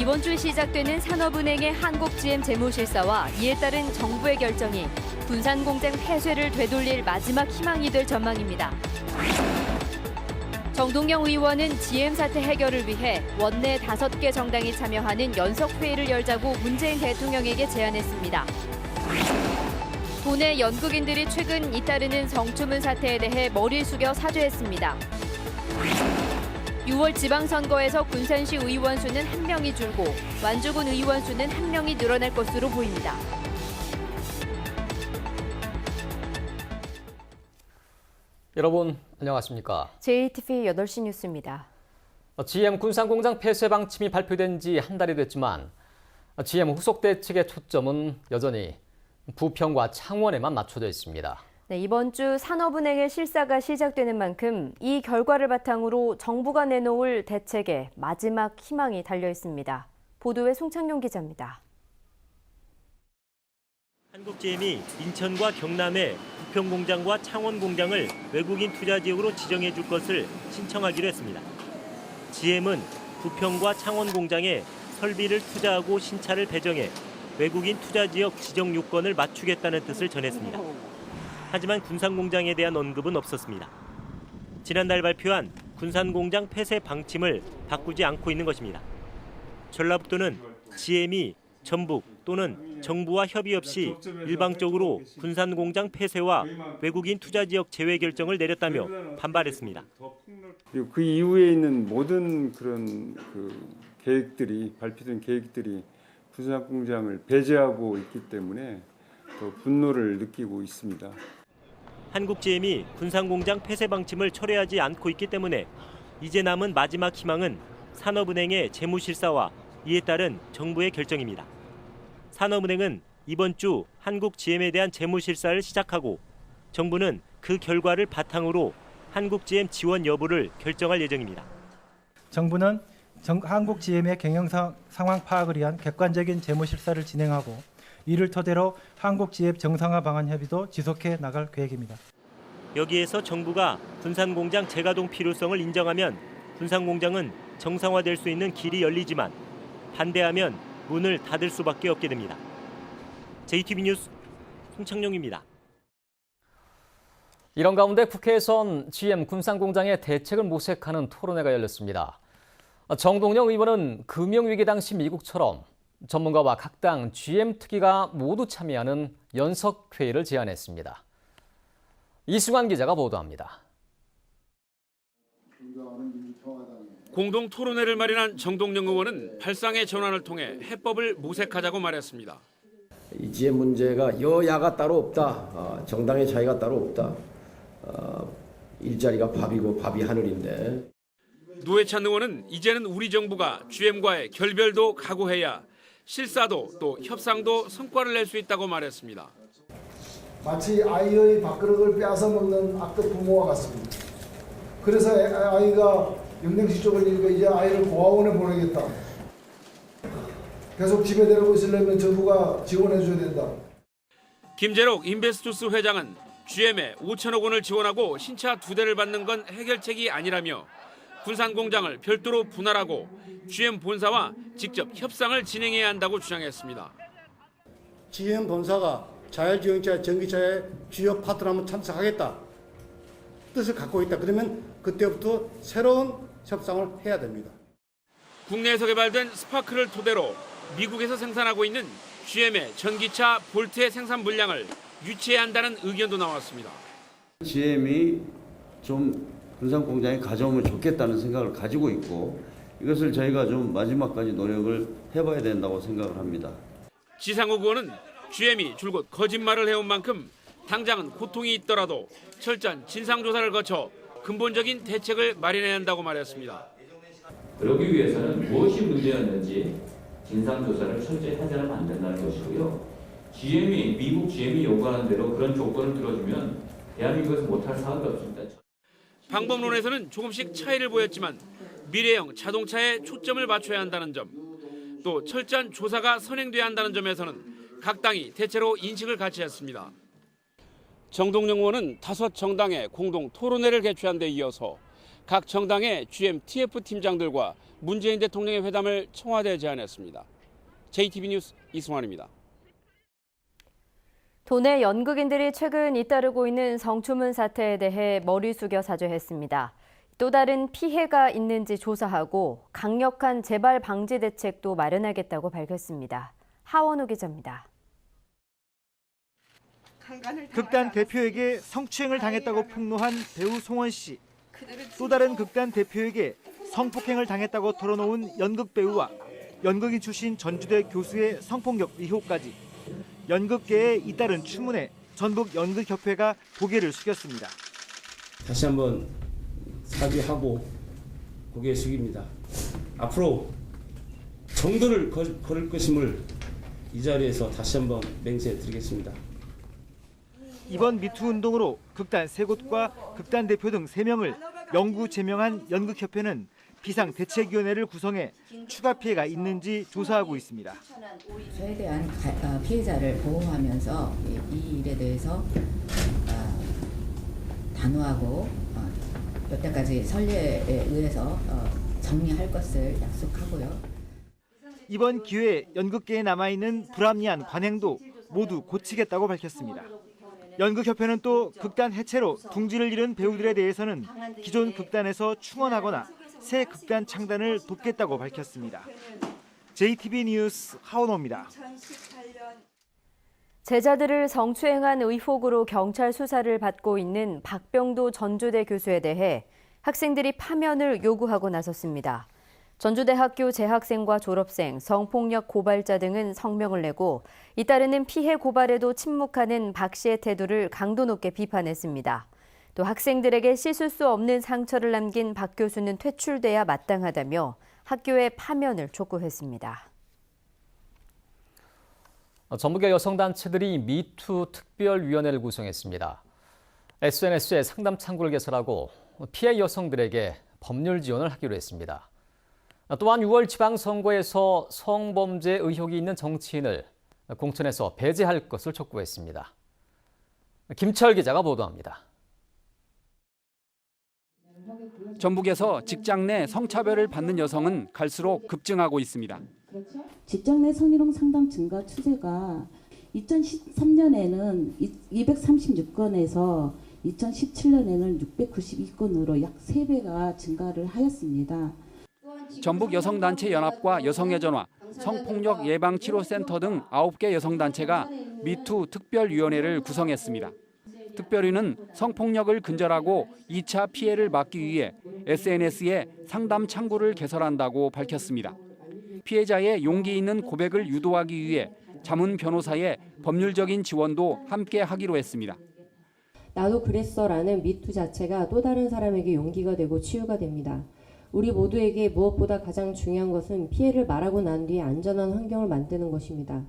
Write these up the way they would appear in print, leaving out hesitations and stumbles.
이번 주 시작되는 산업은행의 한국GM 재무실사와 이에 따른 정부의 결정이 군산공장 폐쇄를 되돌릴 마지막 희망이 될 전망입니다. 정동영 의원은 GM 사태 해결을 위해 원내 5개 정당이 참여하는 연석회의를 열자고 문재인 대통령에게 제안했습니다. 도내 연극인들이 최근 잇따르는 성추문 사태에 대해 머리 숙여 사죄했습니다. 6월 지방선거에서 군산시 의원 수는 1명이 줄고 완주군 의원 수는 1명이 늘어날 것으로 보입니다. 여러분 안녕하십니까? JTV 8시 뉴스입니다. GM 군산공장 폐쇄 방침이 발표된 지 한 달이 됐지만 GM 후속 대책의 초점은 여전히 부평과 창원에만 맞춰져 있습니다. 네, 이번 주 산업은행의 실사가 시작되는 만큼 이 결과를 바탕으로 정부가 내놓을 대책에 마지막 희망이 달려 있습니다. 보도에 송창용 기자입니다. 한국GM이 인천과 경남의 부평 공장과 창원 공장을 외국인 투자 지역으로 지정해 줄 것을 신청하기로 했습니다. GM은 부평과 창원 공장에 설비를 투자하고 신차를 배정해 외국인 투자 지역 지정 요건을 맞추겠다는 뜻을 전했습니다. 하지만 군산공장에 대한 언급은 없었습니다. 지난달 발표한 군산공장 폐쇄 방침을 바꾸지 않고 있는 것입니다. 전라북도는 GM이 전북 또는 정부와 협의 없이 일방적으로 군산공장 폐쇄와 외국인 투자 지역 제외 결정을 내렸다며 반발했습니다. 그리고 그 이후에 있는 모든 그런 계획들이 발표된 계획들이 군산공장을 배제하고 있기 때문에 더 분노를 느끼고 있습니다. 한국GM이 군산공장 폐쇄 방침을 철회하지 않고 있기 때문에 이제 남은 마지막 희망은 산업은행의 재무실사와 이에 따른 정부의 결정입니다. 산업은행은 이번 주 한국GM에 대한 재무실사를 시작하고 정부는 그 결과를 바탕으로 한국GM 지원 여부를 결정할 예정입니다. 정부는 한국GM의 경영 상황 파악을 위한 객관적인 재무실사를 진행하고 이를 토대로 한국GM 정상화 방안 협의도 지속해 나갈 계획입니다. 여기에서 정부가 군산공장 재가동 필요성을 인정하면 군산공장은 정상화될 수 있는 길이 열리지만 반대하면 문을 닫을 수밖에 없게 됩니다. JTB 뉴스 송창용입니다. 이런 가운데 국회에선 GM 군산공장의 대책을 모색하는 토론회가 열렸습니다. 정동영 의원은 금융위기 당시 미국처럼 전문가와 각 당 GM 특위가 모두 참여하는 연석회의를 제안했습니다. 이승환 기자가 보도합니다. 공동 토론회를 마련한 정동영 의원은 발상의 전환을 통해 해법을 모색하자고 말했습니다. 이 GM 문제가 여야가 따로 없다. 정당의 차이가 따로 없다. 일자리가 밥이고 밥이 하늘인데. 노회찬 의원은 이제는 우리 정부가 GM과의 결별도 각오해야 실사도 또 협상도 성과를 낼 수 있다고 말했습니다. 마치 아이의 밥그릇을 빼앗아 먹는 악덕 부모와 같습니다. 그래서 아이가 영양실조를 잃고 이제 아이를 고아원에 보내겠다. 계속 집에 데리고 있으려면 정부가 지원해 줘야 된다. 김재록 인베스투스 회장은 GM에 5천억 원을 지원하고 신차 2대를 받는 건 해결책이 아니라며 군산공장을 별도로 분할하고 GM 본사와 직접 협상을 진행해야 한다고 주장했습니다. GM 본사가 자율주행차, 전기차의 주요 파트너라면 참석하겠다 뜻을 갖고 있다. 그러면 그때부터 새로운 협상을 해야 됩니다. 국내에서 개발된 스파크를 토대로 미국에서 생산하고 있는 GM의 전기차 볼트의 생산 물량을 유치해야 한다는 의견도 나왔습니다. GM이 좀 군산공장에 가져오면 좋겠다는 생각을 가지고 있고 이것을 저희가 좀 마지막까지 노력을 해봐야 된다고 생각을 합니다. 지상욱 의원은 GM이 줄곧 거짓말을 해온 만큼 당장은 고통이 있더라도 철저한 진상조사를 거쳐 근본적인 대책을 마련해야 한다고 말했습니다. 그러기 위해서는 무엇이 문제였는지 진상조사를 철저히 하지 않으면 안 된다는 것이고요. 미국 GM이 요구하는 대로 그런 조건을 들어주면 대한민국에서 못할 사업이 없습니다. 방법론에서는 조금씩 차이를 보였지만 미래형 자동차에 초점을 맞춰야 한다는 점, 또 철저한 조사가 선행돼야 한다는 점에서는 각 당이 대체로 인식을 같이 했습니다. 정동영 의원은 5 정당의 공동 토론회를 개최한 데 이어서 각 정당의 GM, TF 팀장들과 문재인 대통령의 회담을 청와대에 제안했습니다. JTB 뉴스 이승환입니다. 도내 연극인들이 최근 잇따르고 있는 성추문 사태에 대해 머리 숙여 사죄했습니다. 또 다른 피해가 있는지 조사하고 강력한 재발 방지 대책도 마련하겠다고 밝혔습니다. 하원우 기자입니다. 극단 대표에게 성추행을 당했다고 폭로한 배우 송원 씨. 또 다른 극단 대표에게 성폭행을 당했다고 털어놓은 연극 배우와 연극인 출신 전주대 교수의 성폭력 의혹까지 연극계에 잇따른 추문에 전국 연극협회가 고개를 숙였습니다. 다시 한번 사죄하고 고개 숙입니다. 앞으로 정도를 걸을 것임을 이 자리에서 다시 한번 맹세해 드리겠습니다. 이번 미투 운동으로 극단 3곳과 극단 대표 등 3명을 영구 제명한 연극협회는 비상대책위원회를 구성해 추가 피해가 있는지 조사하고 있습니다. 저에 대한 피해자를 보호하면서 이 일에 대해서 단호하고 여태까지 선례에 의해서 정리할 것을 약속하고요. 이번 기회에 연극계에 남아있는 불합리한 관행도 모두 고치겠다고 밝혔습니다. 연극협회는 또 극단 해체로 둥지를 잃은 배우들에 대해서는 기존 극단에서 충원하거나 새 극단 창단을 돕겠다고 밝혔습니다. JTB 뉴스 하원호입니다. 제자들을 성추행한 의혹으로 경찰 수사를 받고 있는 박병도 전주대 교수에 대해 학생들이 파면을 요구하고 나섰습니다. 전주대학교 재학생과 졸업생, 성폭력 고발자 등은 성명을 내고 잇따르는 피해 고발에도 침묵하는 박 씨의 태도를 강도 높게 비판했습니다. 또 학생들에게 씻을 수 없는 상처를 남긴 박 교수는 퇴출돼야 마땅하다며 학교의 파면을 촉구했습니다. 전북의 여성단체들이 미투 특별위원회를 구성했습니다. SNS에 상담 창구를 개설하고 피해 여성들에게 법률 지원을 하기로 했습니다. 또한 6월 지방선거에서 성범죄 의혹이 있는 정치인을 공천에서 배제할 것을 촉구했습니다. 김철 기자가 보도합니다. 전북에서 직장 내 성차별을 받는 여성은 갈수록 급증하고 있습니다. 직장 내 성희롱 상담 증가 추세가 2013년에는 236건에서 2017년에는 692건으로 약 3배가 증가를 하였습니다. 전북 여성단체 연합과 여성의 전화, 성폭력 예방치료센터 등 9개 여성단체가 미투 특별위원회를 구성했습니다. 특별위는 성폭력을 근절하고 2차 피해를 막기 위해 SNS에 상담 창구를 개설한다고 밝혔습니다. 피해자의 용기 있는 고백을 유도하기 위해 자문 변호사의 법률적인 지원도 함께 하기로 했습니다. 나도 그랬어라는 미투 자체가 또 다른 사람에게 용기가 되고 치유가 됩니다. 우리 모두에게 무엇보다 가장 중요한 것은 피해를 말하고 난 뒤에 안전한 환경을 만드는 것입니다.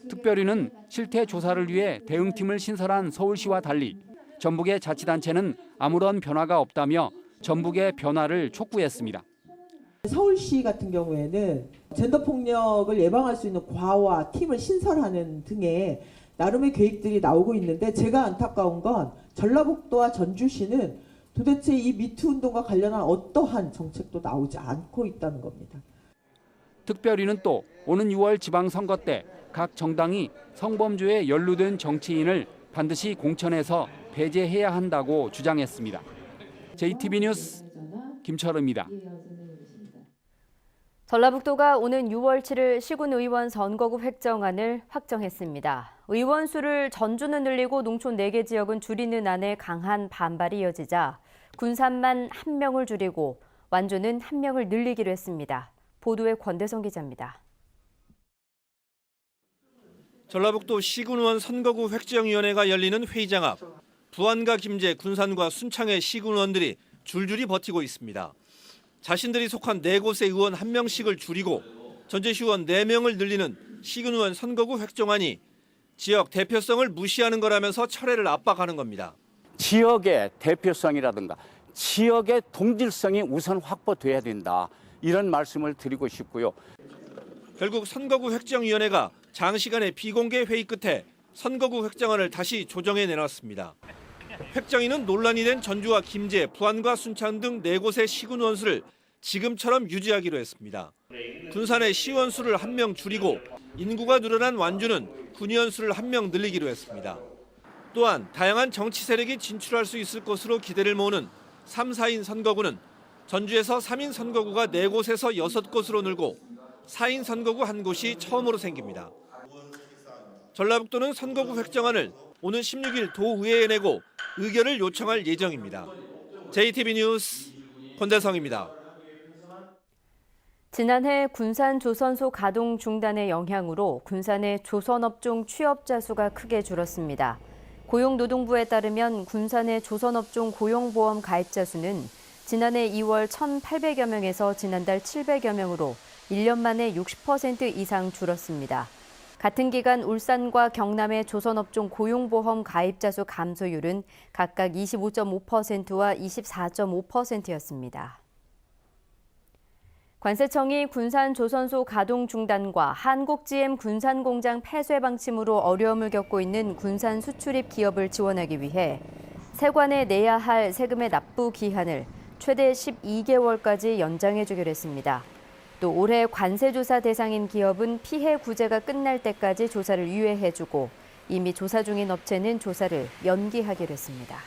특별위는 실태 조사를 위해 대응팀을 신설한 서울시와 달리 전북의 자치단체는 아무런 변화가 없다며 전북의 변화를 촉구했습니다. 서울시 같은 경우에는 젠더폭력을 예방할 수 있는 과와 팀을 신설하는 등의 나름의 계획들이 나오고 있는데 제가 안타까운 건 전라북도와 전주시는 도대체 이 미투 운동과 관련한 어떠한 정책도 나오지 않고 있다는 겁니다. 특별위는 또 오는 6월 지방선거 때 각 정당이 성범죄에 연루된 정치인을 반드시 공천에서 배제해야 한다고 주장했습니다. JTB 뉴스 김철우입니다. 전라북도가 오는 6월 7일 시군의원 선거구 획정안을 확정했습니다. 의원 수를 전주는 늘리고 농촌 4개 지역은 줄이는 안에 강한 반발이 이어지자 군산만 1명을 줄이고 완주는 1명을 늘리기로 했습니다. 보도에 권대성 기자입니다. 전라북도 시군의원 선거구 획정위원회가 열리는 회의장 앞 부안과 김제, 군산과 순창의 시군의원들이 줄줄이 버티고 있습니다. 자신들이 속한 4곳의 의원 1명씩을 줄이고 전주시의원 4명을 늘리는 시군의원 선거구 획정안이 지역 대표성을 무시하는 거라면서 철회를 압박하는 겁니다. 지역의 대표성이라든가 지역의 동질성이 우선 확보돼야 된다. 이런 말씀을 드리고 싶고요. 결국 선거구 획정위원회가 장시간의 비공개 회의 끝에 선거구 획정안을 다시 조정해 내놨습니다. 획정위는 논란이 된 전주와 김제, 부안과 순창 등 4곳의 시군의원 수를 지금처럼 유지하기로 했습니다. 군산의 시의원 수를 1명 줄이고 인구가 늘어난 완주는 군의원 수를 1명 늘리기로 했습니다. 또한 다양한 정치 세력이 진출할 수 있을 것으로 기대를 모으는 3, 4인 선거구는 전주에서 3인 선거구가 4곳에서 6곳으로 늘고 4인 선거구 1곳이 처음으로 생깁니다. 전라북도는 선거구 획정안을 오는 16일 도의회에 내고 의결을 요청할 예정입니다. JTB 뉴스 권대성입니다. 지난해 군산 조선소 가동 중단의 영향으로 군산의 조선업종 취업자 수가 크게 줄었습니다. 고용노동부에 따르면 군산의 조선업종 고용보험 가입자 수는 지난해 2월 1,800여 명에서 지난달 700여 명으로 1년 만에 60% 이상 줄었습니다. 같은 기간 울산과 경남의 조선업종 고용보험 가입자 수 감소율은 각각 25.5%와 24.5%였습니다. 관세청이 군산 조선소 가동 중단과 한국-GM 군산공장 폐쇄 방침으로 어려움을 겪고 있는 군산 수출입 기업을 지원하기 위해 세관에 내야 할 세금의 납부 기한을 최대 12개월까지 연장해 주기로 했습니다. 또 올해 관세조사 대상인 기업은 피해 구제가 끝날 때까지 조사를 유예해주고 이미 조사 중인 업체는 조사를 연기하기로 했습니다.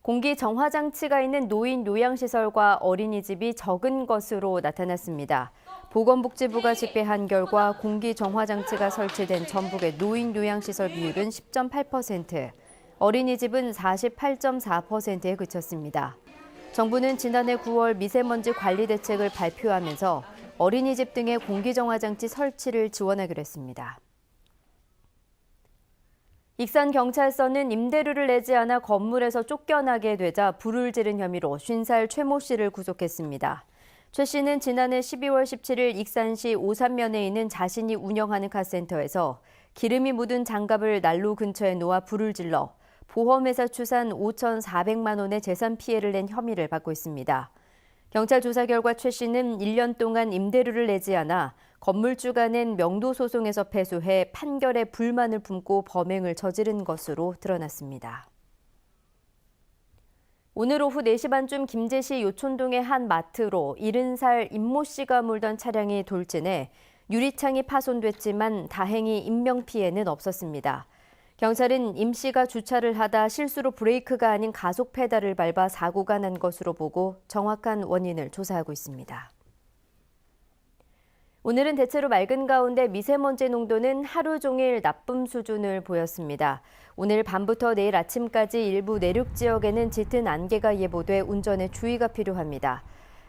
공기 정화 장치가 있는 노인 요양시설과 어린이집이 적은 것으로 나타났습니다. 보건복지부가 집계한 결과 공기 정화 장치가 설치된 전북의 노인 요양시설 비율은 10.8%, 어린이집은 48.4%에 그쳤습니다. 정부는 지난해 9월 미세먼지 관리 대책을 발표하면서 어린이집 등의 공기 정화 장치 설치를 지원하기로 했습니다. 익산경찰서는 임대료를 내지 않아 건물에서 쫓겨나게 되자 불을 지른 혐의로 50살 최모 씨를 구속했습니다. 최 씨는 지난해 12월 17일 익산시 오산면에 있는 자신이 운영하는 카센터에서 기름이 묻은 장갑을 난로 근처에 놓아 불을 질러 보험회사 추산 5,400만 원의 재산 피해를 낸 혐의를 받고 있습니다. 경찰 조사 결과 최 씨는 1년 동안 임대료를 내지 않아 건물주가 낸 명도소송에서 패소해 판결에 불만을 품고 범행을 저지른 것으로 드러났습니다. 오늘 오후 4시 반쯤 김제시 요촌동의 한 마트로 70살 임모 씨가 몰던 차량이 돌진해 유리창이 파손됐지만 다행히 인명피해는 없었습니다. 경찰은 임 씨가 주차를 하다 실수로 브레이크가 아닌 가속 페달을 밟아 사고가 난 것으로 보고 정확한 원인을 조사하고 있습니다. 오늘은 대체로 맑은 가운데 미세먼지 농도는 하루 종일 나쁨 수준을 보였습니다. 오늘 밤부터 내일 아침까지 일부 내륙 지역에는 짙은 안개가 예보돼 운전에 주의가 필요합니다.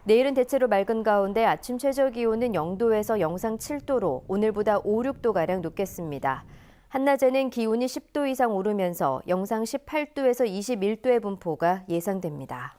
내일은 대체로 맑은 가운데 아침 최저 기온은 0도에서 영상 7도로 오늘보다 5, 6도가량 높겠습니다. 한낮에는 기온이 10도 이상 오르면서 영상 18도에서 21도의 분포가 예상됩니다.